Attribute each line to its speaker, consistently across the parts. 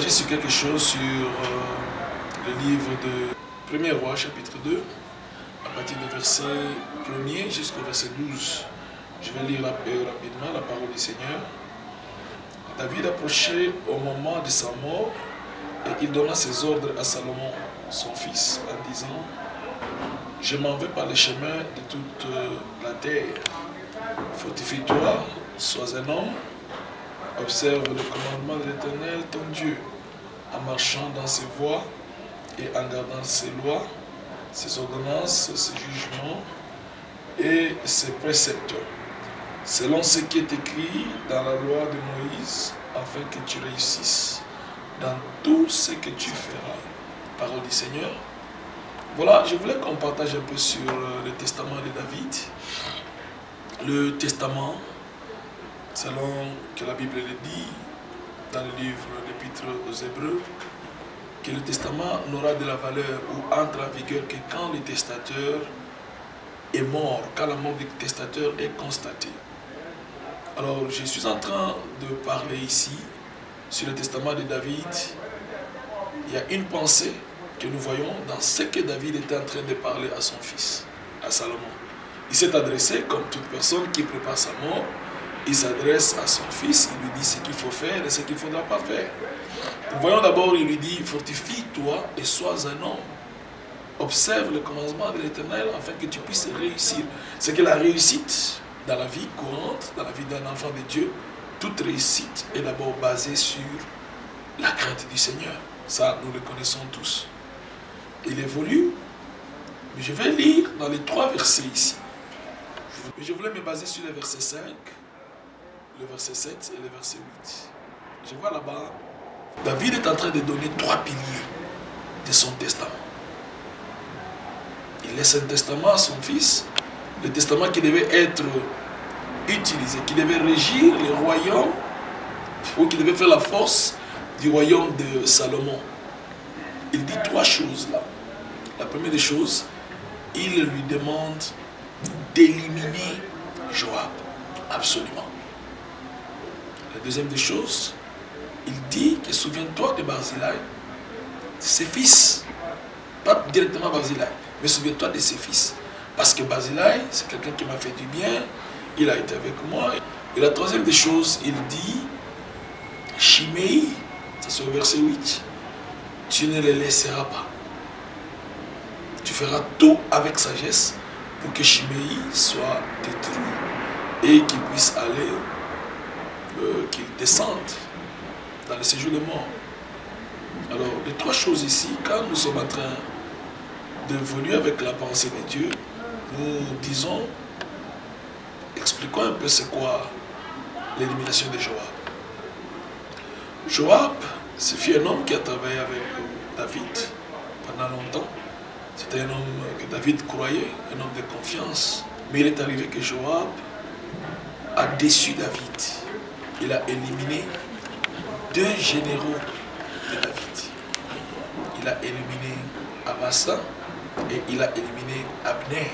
Speaker 1: partager sur quelque chose sur le livre de 1er Roi, chapitre 2, à partir du verset 1er jusqu'au verset 12. Je vais lire rapidement la parole du Seigneur. David approchait au moment de sa mort et il donna ses ordres à Salomon, son fils, en disant: je m'en vais par les chemins de toute la terre. Fortifie-toi, sois un homme, observe le commandement de l'Éternel, ton Dieu, en marchant dans ses voies et en gardant ses lois, ses ordonnances, ses jugements et ses préceptes, selon ce qui est écrit dans la loi de Moïse, afin que tu réussisses dans tout ce que tu feras. Parole du Seigneur. Voilà, je voulais qu'on partage un peu sur le testament de David. Le testament, selon que la Bible le dit, dans le livre l'Épître aux Hébreux, que le testament n'aura de la valeur ou entre en vigueur que quand le testateur est mort, quand la mort du testateur est constatée. Alors, je suis en train de parler ici sur le testament de David. Il y a une pensée que nous voyons dans ce que David était en train de parler à son fils, à Salomon. Il s'est adressé, comme toute personne qui prépare sa mort, il s'adresse à son fils, il lui dit ce qu'il faut faire et ce qu'il ne faudra pas faire. Nous voyons d'abord, il lui dit: fortifie-toi et sois un homme. Observe le commandement de l'Éternel afin que tu puisses réussir. C'est que la réussite dans la vie courante, dans la vie d'un enfant de Dieu, toute réussite est d'abord basée sur la crainte du Seigneur. Ça, nous le connaissons tous. Il évolue, mais je vais lire dans les 3 versets ici. Je voulais me baser sur le verset 5, le verset 7 et le verset 8. Je vois là-bas, David est en train de donner 3 piliers de son testament. Il laisse un testament à son fils, le testament qui devait être utilisé, qui devait régir le royaume, ou qui devait faire la force du royaume de Salomon. Il dit 3 choses là. La première des choses, il lui demande d'éliminer Joab, absolument. La deuxième des choses, il dit que souviens-toi de Barzillai, ses fils, pas directement Barzillai, mais souviens-toi de ses fils. Parce que Barzillai, c'est quelqu'un qui m'a fait du bien, il a été avec moi. Et la troisième des choses, il dit, Shimei, c'est au verset 8, tu ne les laisseras pas. Tu feras tout avec sagesse pour que Shimei soit détruit et qu'il puisse aller, qu'il descende dans le séjour de mort. Alors, les 3 choses ici, quand nous sommes en train d'évoluer avec la pensée de Dieu, nous disons, expliquons un peu c'est quoi l'élimination de Joab. Joab, ce fut un homme qui a travaillé avec David pendant longtemps. C'était un homme que David croyait, un homme de confiance. Mais il est arrivé que Joab a déçu David. Il a éliminé 2 généraux de David. Il a éliminé Amasa et il a éliminé Abner.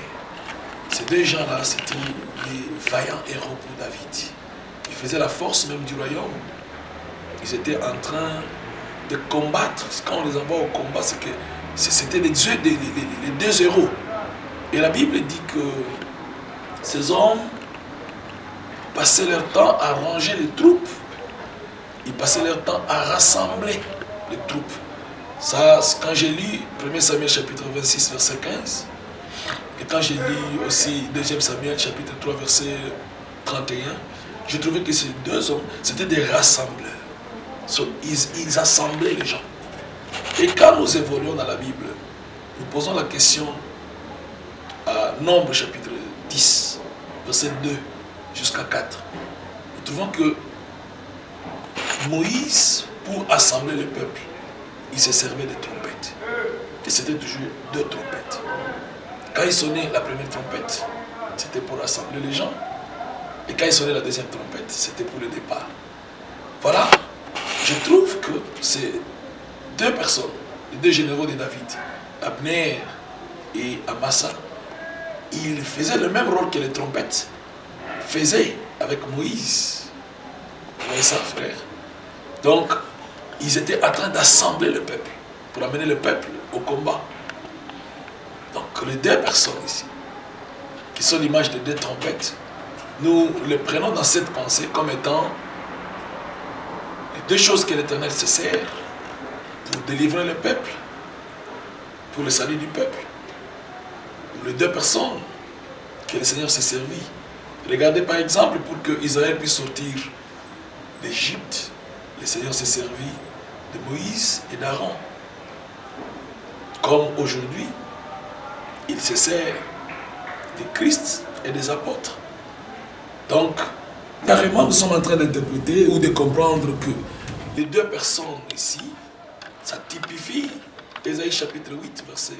Speaker 1: Ces 2 gens-là, c'était des vaillants héros pour David. Ils faisaient la force même du royaume. Ils étaient en train de combattre. Quand on les envoie au combat, c'est que c'était les 2 héros. Et la Bible dit que ces hommes passaient leur temps à ranger les troupes. Ils passaient leur temps à rassembler les troupes. Ça, quand j'ai lu 1 Samuel chapitre 26, verset 15, et quand j'ai lu aussi 2 Samuel chapitre 3, verset 31, j'ai trouvé que ces 2 hommes, c'était des rassembleurs. Ils assemblaient les gens. Et quand nous évoluons dans la Bible, nous posons la question à Nombre chapitre 10, verset 2 jusqu'à 4. Nous trouvons que Moïse, pour assembler le peuple, il se servait de trompettes. Et c'était toujours 2 trompettes. Quand il sonnait la première trompette, c'était pour rassembler les gens. Et quand il sonnait la deuxième trompette, c'était pour le départ. Voilà. Je trouve que ces 2 personnes, les 2 généraux de David, Abner et Amasa, ils faisaient le même rôle que les trompettes faisaient avec Moïse. Vous voyez ça, frère? Donc, ils étaient en train d'assembler le peuple, pour amener le peuple au combat. Donc les deux personnes ici, qui sont l'image de deux trompettes, nous les prenons dans cette pensée comme étant les deux choses que l'Éternel se sert pour délivrer le peuple, pour le salut du peuple. Les deux personnes que le Seigneur s'est servi. Regardez par exemple, pour que Israël puisse sortir d'Égypte, le Seigneur s'est servi de Moïse et d'Aaron. Comme aujourd'hui, il se sert de Christ et des apôtres. Donc, carrément, nous sommes en train d'interpréter ou de comprendre que les deux personnes ici, ça typifie Ésaïe chapitre 8, verset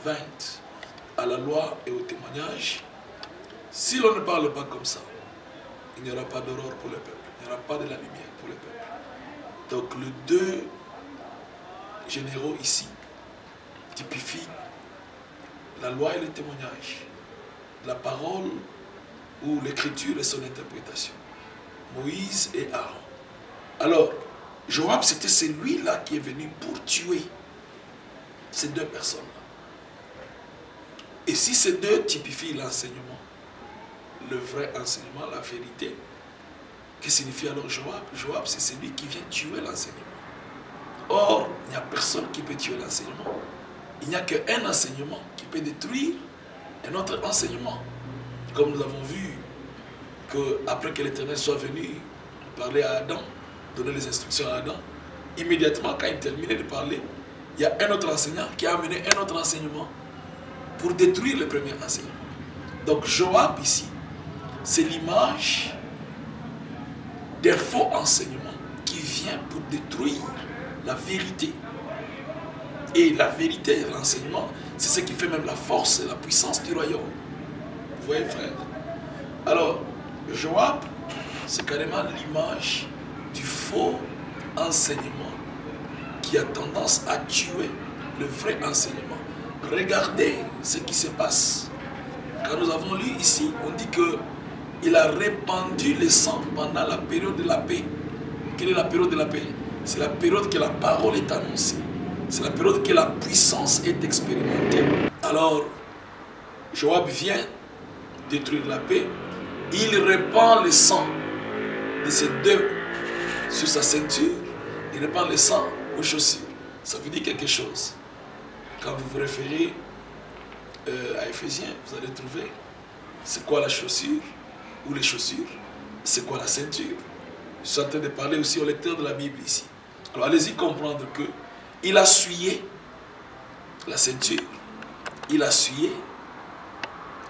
Speaker 1: 20, à la loi et au témoignage. Si l'on ne parle pas comme ça, il n'y aura pas d'aurore pour le peuple, il n'y aura pas de la lumière pour le peuple. Donc, les deux généraux ici typifient la loi et le témoignage, la parole ou l'écriture et son interprétation. Moïse et Aaron. Alors, Joab, c'était celui-là qui est venu pour tuer ces deux personnes-là. Et si ces deux typifient l'enseignement, le vrai enseignement, la vérité, que signifie alors Joab? Joab, c'est celui qui vient tuer l'enseignement. Or, il n'y a personne qui peut tuer l'enseignement. Il n'y a qu'un enseignement qui peut détruire un autre enseignement. Comme nous avons vu qu'après que l'Éternel soit venu parler à Adam, donner les instructions à Adam, immédiatement quand il terminait de parler, il y a un autre enseignant qui a amené un autre enseignement pour détruire le premier enseignement. Donc Joab ici, c'est l'image d'un faux enseignement qui vient pour détruire la vérité. Et la vérité, l'enseignement, c'est ce qui fait même la force et la puissance du royaume. Vous voyez, frère? Alors, Joab, c'est carrément l'image du faux enseignement qui a tendance à tuer le vrai enseignement. Regardez ce qui se passe. Quand nous avons lu ici, on dit qu'il a répandu le sang pendant la période de la paix. Quelle est la période de la paix? C'est la période que la parole est annoncée. C'est la période que la puissance est expérimentée. Alors, Joab vient détruire la paix. Il répand le sang de ces deux sur sa ceinture. Il répand le sang aux chaussures. Ça vous dit quelque chose. Quand vous vous référez à Éphésiens, vous allez trouver c'est quoi la chaussure ou les chaussures, c'est quoi la ceinture. Je suis en train de parler aussi au lecteur de la Bible ici. Alors allez-y comprendre que il a souillé la ceinture, il a souillé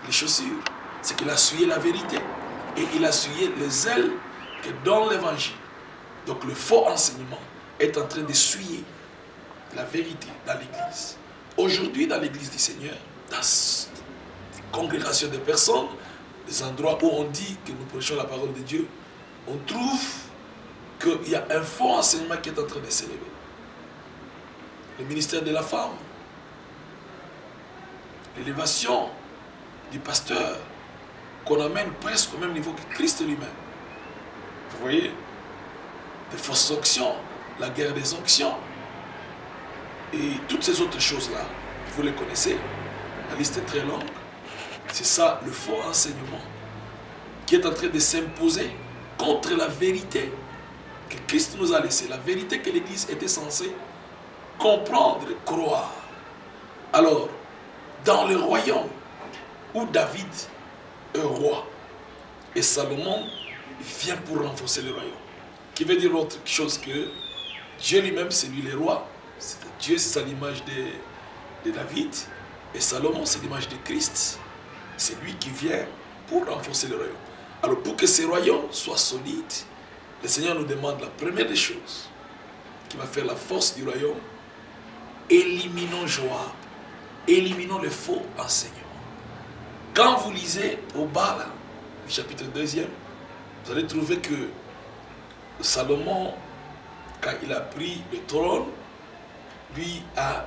Speaker 1: les chaussures, c'est qu'il a souillé la vérité et il a souillé les ailes que donne l'évangile. Donc le faux enseignement est en train de souiller la vérité dans l'église. Aujourd'hui, dans l'église du Seigneur, dans des congrégations de personnes, des endroits où on dit que nous prêchons la parole de Dieu, on trouve qu'il y a un faux enseignement qui est en train de s'élever. Le ministère de la femme, l'élévation du pasteur qu'on amène presque au même niveau que Christ lui-même. Vous voyez, des fausses onctions, la guerre des onctions et toutes ces autres choses-là, vous les connaissez, la liste est très longue. C'est ça le faux enseignement qui est en train de s'imposer contre la vérité que Christ nous a laissée, la vérité que l'Église était censée comprendre, croire. Alors, dans le royaume où David est roi et Salomon vient pour renforcer le royaume, qui veut dire autre chose que Dieu lui-même, c'est lui le roi. Dieu, c'est l'image de David et Salomon, c'est l'image de Christ. C'est lui qui vient pour renforcer le royaume. Alors, pour que ce royaume soit solide, le Seigneur nous demande la première des choses qui va faire la force du royaume. Éliminons Joab, éliminons le faux enseignement. Quand vous lisez au bas, là, le chapitre 2e, vous allez trouver que Salomon, quand il a pris le trône, lui a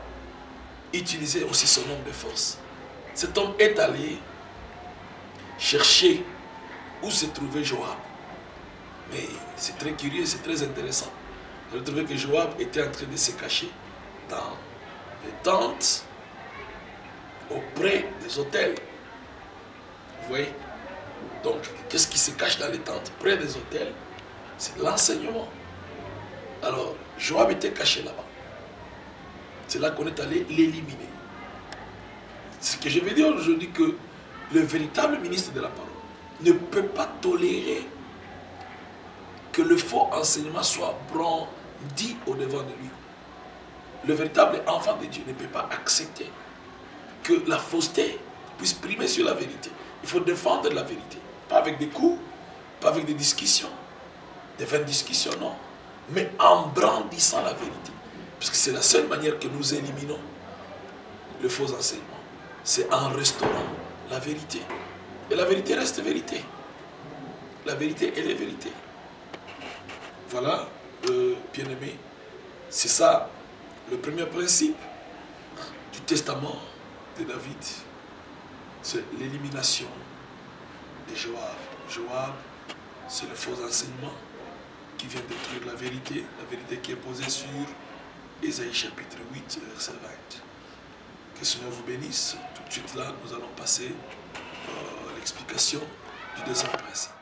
Speaker 1: utilisé aussi son homme de force. Cet homme est allé chercher où se trouvait Joab. Mais c'est très curieux, c'est très intéressant. J'ai trouvé que Joab était en train de se cacher dans les tentes auprès des autels. Vous voyez? Donc, qu'est-ce qui se cache dans les tentes près des autels? C'est l'enseignement. Alors, Joab était caché là-bas. C'est là qu'on est allé l'éliminer. Ce que je veux dire aujourd'hui, que le véritable ministre de la parole ne peut pas tolérer que le faux enseignement soit brandi au-devant de lui. Le véritable enfant de Dieu ne peut pas accepter que la fausseté puisse primer sur la vérité. Il faut défendre la vérité. Pas avec des coups, pas avec des discussions, des vaines discussions, non. Mais en brandissant la vérité. Parce que c'est la seule manière que nous éliminons le faux enseignement. C'est en restaurant la vérité. Et la vérité reste vérité. La vérité, elle est vérité. Voilà, bien-aimé. C'est ça, le premier principe du testament de David. C'est l'élimination de Joab. Joab, c'est le faux enseignement qui vient détruire la vérité qui est posée sur Ésaïe chapitre 8, verset 20. Que le Seigneur vous bénisse. Tout de suite là, nous allons passer à l'explication du deuxième principe.